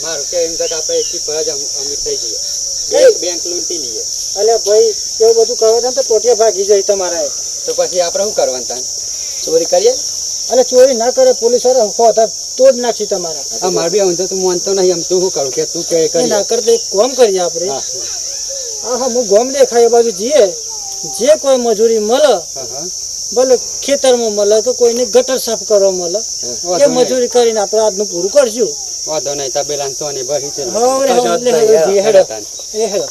મારું કે એમ તક આપણે એકી પર જ અમીર થઈ જઈએ બેંક લૂંટી લઈએ. અલે ભાઈ એવું બધું કરવા ને તો ટોટિયા ભાગી જાય તમારા. તો પછી આપણે શું કરવાનું તાન ચોરી કરીએ? અલે ચોરી ના કરે પોલીસ વાળા હોતા તો જ નાખી તમારા. આ માર બી ઊંધો તું માનતો નહીં એમ તું શું કરું કે તું કે કરી ના કરતે એક કામ કરીએ આપણે. હા હું ગોમ દેખાય એ બાજુ જઈએ જે કોઈ મજૂરી મળે ભલે ખેતરમાં મળે કે કોઈને ગટર સાફ કરવા મળે એ મજૂરી કરીને આપણે આજનું પૂરું કરશું. વાંધો નહીં તબેલા તો ને બહી છે એ હેડો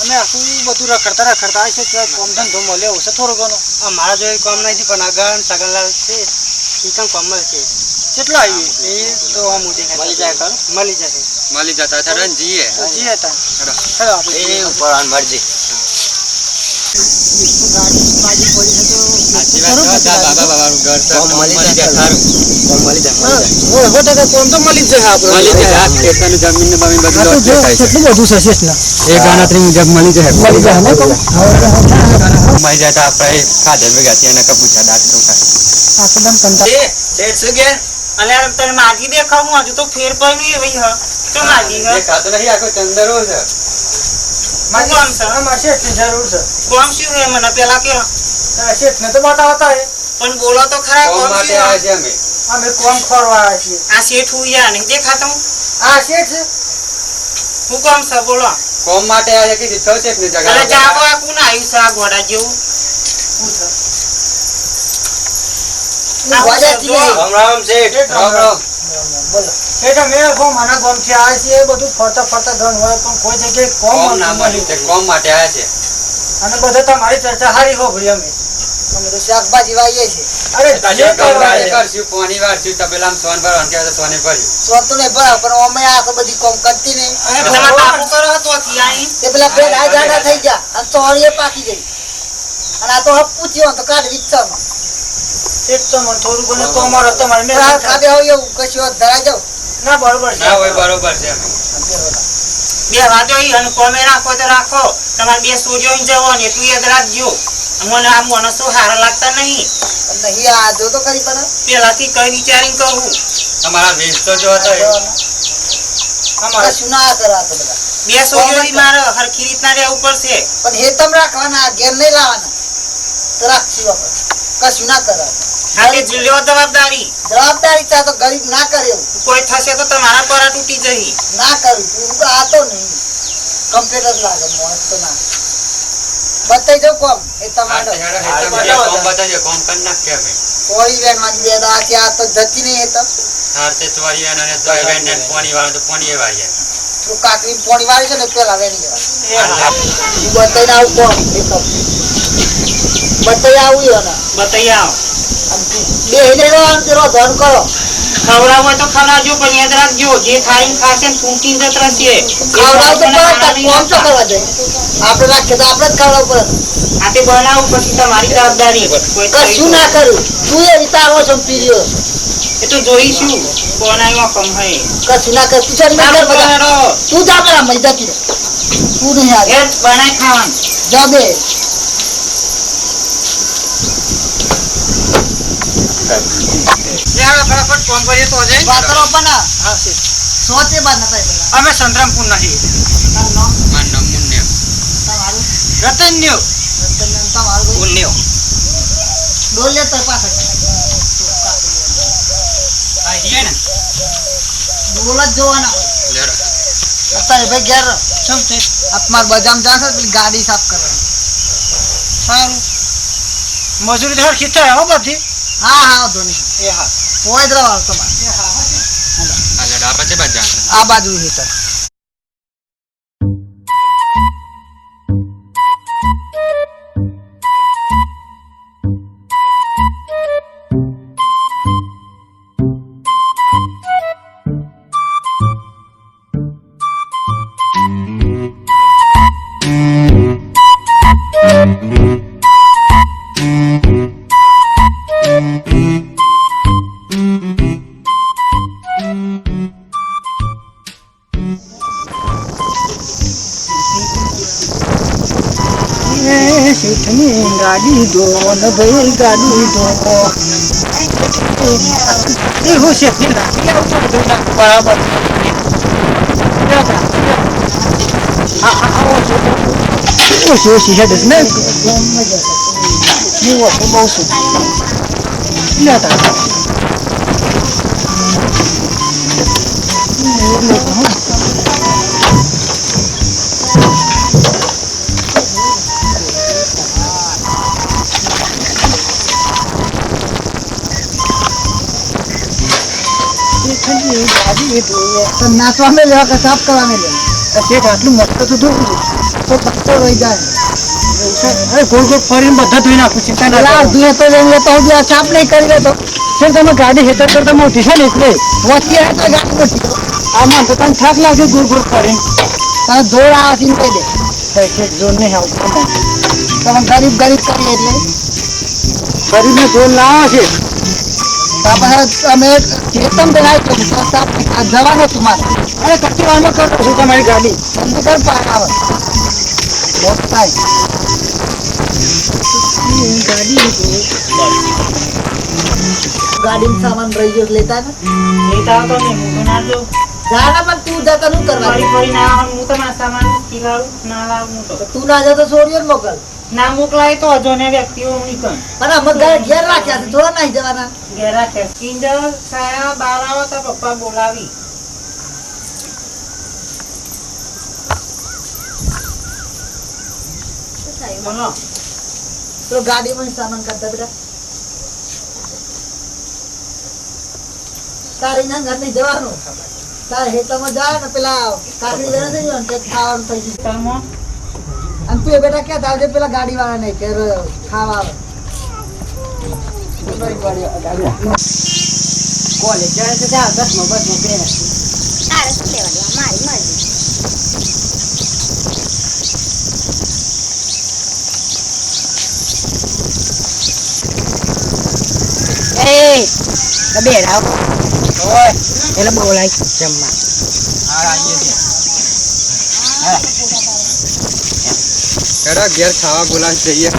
અમે આખું બધું રખડતા છે કામ ધંધો મળ્યો હશે થોડો ઘણો. મારા જોડે કામ નથી પણ આગળ સગનલાલ છે એ કામ કમલ છે. કેટલા આવી એ તો મળી જાય ખરું મળી જતા હતા જીએ જીએ તા હેડો આપણે એ ઉપર આન મરજી ગાડી બાજી પડી છે તો બાબા બાબાનું ઘર મળી જાય સારું મળી જાય કોમ તો મળી જાય આપણે મળી જાય ખેતરની જમીન ને બમીન બધું લોટ થાય છે. કેટલું બધું છે ને એ ગણતરી મુજબ મળી જાય ને કોમ મળી જાય તો આપણે ખાધે ભેગા ત્યાં ને કપૂચા દાંત તો ખાય આખું કંટા શેઠ શું કે અને તને માજી દેખાવું હજુ તો ફેર પડી એવી હ તો માજી હ દેખાતો નહીં આખો ચંદરો છે. માજી અમાર શેઠની જરૂર છે. કોમ શું હે મને પેલા કે શેઠને તો બતાવતા હે પણ બોલો તો ખરા કોમ કોમ માટે શું આવ્યા છે અમે. અમે કોમ ખોરવા આવ્યા છીએ. આ શેઠ હુયા નહીં દેખાતો આ શેઠ છે હું કોમ છે બોલો કોમ માટે આવ્યા છે કે દીધો છે ને અરે જગા જાગો આ કોણ આવ્યું છે આ ઘોડા જેવું રામ રામ શેઠ રામ રામ. બોલો શેઠ અમે ગોમ આના ગોમ થી આવ્યા છીએ બધું ફરતા ગણ હોય પણ કોઈ જગ્યાએ કોમ કોમ ના મળી છે કોમ માટે આવ્યા છે. અને બધા તમારી ચર્ચા હારી હો ભાઈ અમે તો શાકભાજી વાવીએ છીએ. અરે જે કરવા કરશું પોની વારશું તબેલામાં સોન ભરવાનું કે સોને ભર્યું સોતું નહીં ભરાવ પણ અમે આ તો બધી કોમ કરતી નહીં. અને તમારા બાપુ કરો તો અહીં તે પેલા પેટ આ જાડા થઈ ગયા અને તોડીએ પાકી ગઈ અને આ તો હપ પૂછ્યો તો કાઢ વિચારમાં એક તો મને થોડું ઘણું કોમ આવે તમારે મેં ખાધે હોય એવું કશું ધરા જાવ ના બરોબર છે ના હોય બરોબર છે અમે. બે વાતો ઈ અને કોમે રાખો તો રાખો તમારે બે સૂર્યો જવો ને એટલું યાદ રાખજો મને આ માણસો હારા લાગતા નહીં નહીં આ જો તો કરી પણ પેલાથી કઈ વિચારીને કહું તમારા વેચ તો જો હતો કશું ના કરા તો બધા બે સૂર્યો મારે હરખી રીતના રહેવું પડશે પણ હે તમ રાખવાના ઘેર નહીં લાવવાના તો રાખશું આપણે કશું ના કરા હાલે લ્યો જવાબદારી જવાબદારી ચા તો ગરીબ ના કરે એવું કોઈ થશે તો તમારા પર તૂટી જઈ ના કરું હું તો આ તો નહીં કમ્પ્યુટર લાગે મોણસ તો ના બતાઈ જાવ કોમ એ તમારે કોમ બતાજો કોમ કર નાખ કે અમે કોઈ વેન માં બે દા કે આ તો જતી નહીં એ તો હાર તે ચોરી અને તો વેન ને પાણી વાળો તો પાણી એ વાળીએ તો કાકરી પોણી વાળી છે ને પેલા વેણી હું બતાઈ ના આવું કોમ એ તો બતાઈ આવું એના બતાઈ આવો બે હિને આમ તેરો ધન કરો ખવડાવ હોય તો ખવડાવજો પણ યાદ રાખજો જે ખાઈને ખાશે ને ફૂંકી જત રહેશે ખાવડાવ તો પડે કોમ તો કરવા દે આપણે રાખીએ તો આપણે જ ખાવડાવ પડે આતે બનાવું પછી તમારી જવાબદારી કોઈ કશું ના કરું તું એ વિચારો છો પીર્યો એ તો જોઈશું કોણ આવ્યો કમ હે કશું ના કર તું ચાલ મેં બધા તું જા પેલા મઈ જતી રહે તું નહીં આવે એ બનાય ખાવાનું જા બે ફટાફટ કોમ કરીએ તો જઈ વાતરો બના હા છે સોતે બાદ નતા પેલા અમે સંતરામપુર નહીં માન નામ મુન્ને તમારું રતન્યો તમારું મુન્નેઓ ડોલ લે તો પાછળ આ હિયે ને ડોલ જ જોવાના લેરો અત્યારે ભાઈ ઘેર શું છે આપમાર બજામ જાશે પેલી ગાડી સાફ કરવાની સારું મજૂરી તો હરખી થાય હો બધી હા હા ધોની એ હા હોય દ્રવાળ તમારે આ લડા પછી બજા આ બાજુ હીટર શેઠની ગાડી દો ને ભાઈ ગાડી દો એ હું શેઠની ગાડી આવું તો બરાબર ઓછો શીશા દસ ને હું ઓછો બહુ છું લેતા નાચવા में लेवा का साफ करवा में लेवा શેઠ આટલું મસ્ત તો ધોવું तो पत्थर रह जाए અરે ગોળ ગોળ ફરીને બધા ધોઈ નાખું ચિંતા ના लाल કરો दुए तो लेंगे तो जो साफ नहीं करेंगे तो શેઠ તમે ગાડી હેતર કરતા મોટી છે ને એટલે वस्ती है तो गाड़ी मोटी આમાં તો તને થાક લાગે ગોળ ગોળ ફરીને तो दौड़ आसीन कह दे શેઠ જોર નહીં આવતું तो हम गरीब गरीब करिए એટલે શરીરને જોર ના આવે છે અમે ખેતમ બનાવી તો સાફ જવાનો તમારે અરે કચ્છી વારમાં કરો છું તમારી ગાડી તમને કર પાર આવે બહુ થાય ગાડી સામાન રહી ગયો લેતા ને લેતા આવતો ને હું તો ના જાઉં જાના પણ તું જતા નું કરવા ફરી ફરી ના આવે હું તો મારા સામાન ખીલાડું ના લાવું હું તો તું ના જતો છોડ્યો ને મોકલ ના મોકલાય તો અજોને વ્યક્તિઓ નીકળ અને અમે ઘેર રાખ્યા છે થોડા નહીં જવાના ઘેરા છે કિંજલ સાયા બારાવા તો પપ્પા બોલાવી બોલો તો ગાડીમાં સામાન કરતા બેટા તારી ના ઘર નહીં જવાનું તારે હેતમાં જાય ને પેલા કાકડી વેરા થઈ જાય ને ખાવાનું થઈ જશે તમો અને તું એ બેટા ક્યાં આવજે પેલા ગાડી વાળા નહીં કે ખાવા આવે કોલેજ જાય છે ત્યાં 10માં બસમાં બે તારે શું લેવા દેવા મારી મરજી એ બેડા ઓય એટલે બોલાય જમવા એડા ઘેર ખાવા બોલાવી જઈએ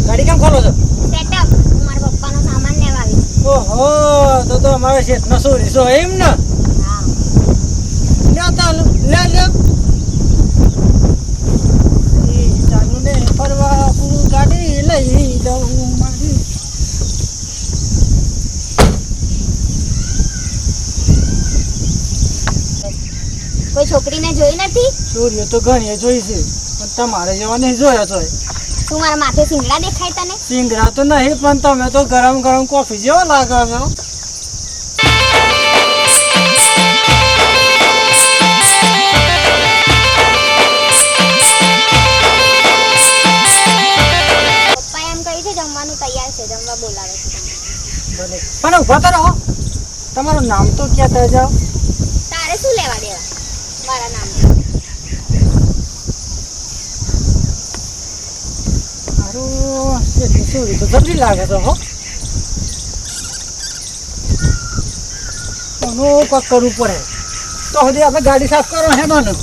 ગાડી કેમ ખોલો છો સેટઅપ મારા પપ્પાનો સામાન લેવા આવી ઓહો તો અમારે શેઠ નસોરી છો એમ ને હા લેતા લે ચાલુ ને ફરવા હું ગાડી લઈ જાઉં મારી કોઈ છોકરીને જોઈ નથી સૂર્ય તો ઘણી જોઈ છે પણ તમારે જેવા નહીં જોયા છો તું મારા માથે સિંગડા દેખાય તને સિંગરા તો નહીં પણ તમે તો ગરમ ગરમ કોફી જેવો લાગો છો પપ્પા એમ કહ્યું છે જમવાનું તૈયાર છે જમવા બોલાવે છે તમને. પણ ઉભા તો રહો તમારું નામ તો ક્યાં થઈ જાઓ તારે શું લેવા દેવા મારા નામ મારું શેઠની સૂરી તો જબરી લાગે છે હો કોનું કોક કરવું પડે તો સુધી આપણે ગાડી સાફ કરો હે માનું